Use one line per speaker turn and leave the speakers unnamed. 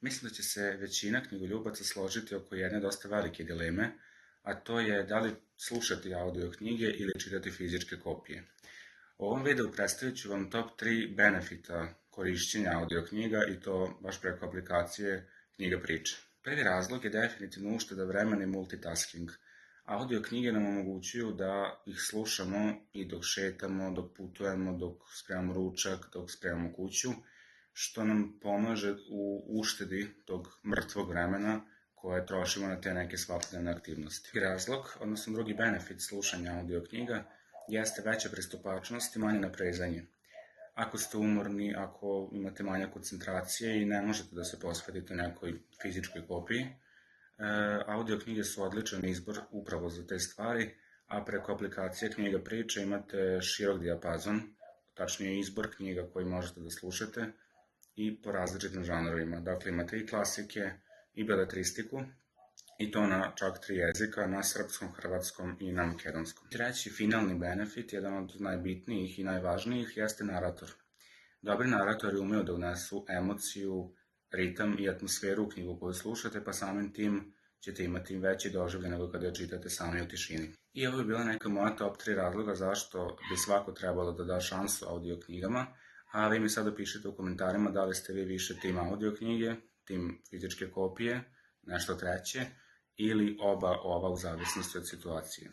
Mislim da će se većina knjigoljubaca složiti oko jedne dosta velike dileme, a to je da li slušati audio knjige ili čitati fizičke kopije. U ovom videu predstavit ću vam top 3 benefita korišćenja audio knjiga i to baš preko aplikacije Knjiga priče. Prvi razlog je definitivno ušteda vremena i multitasking. Audio knjige nam omogućuju da ih slušamo i dok šetamo, dok putujemo, dok spremamo ručak, dok spremamo kuću, što nam pomaže u uštedi tog mrtvog vremena koje trošimo na te neke svakodnevne aktivnosti. Drugi razlog, odnosno drugi benefit slušanja audio knjiga, jeste veća pristupačnost i manje naprezanje. Ako ste umorni, ako imate manja koncentracije i ne možete da se posvetite nekoj fizičkoj kopiji, audio knjige su odličan izbor upravo za te stvari, a preko aplikacije Knjiga priče imate širok dijapazon, tačnije izbor knjiga koji možete da slušate i po različitim žanrovima. Dakle, imate i klasike, i beletristiku, i to na čak 3 jezika, na srpskom, hrvatskom i na makedonskom. Treći finalni benefit, jedan od najbitnijih i najvažnijih, jeste narator. Dobri naratori umeju da unesu emociju, ritam i atmosferu u knjigu koju slušate, pa samim tim ćete imati veći doživljaj nego kada je čitate sami u tišini. I ovo je bila neka moja top 3 razloga zašto bi svako trebalo da da šansu audio knjigama, a vi mi sada pišite u komentarima da li ste vi više tim audio knjige, tim fizičke kopije, nešto treće, ili oba ova u zavisnosti od situacije.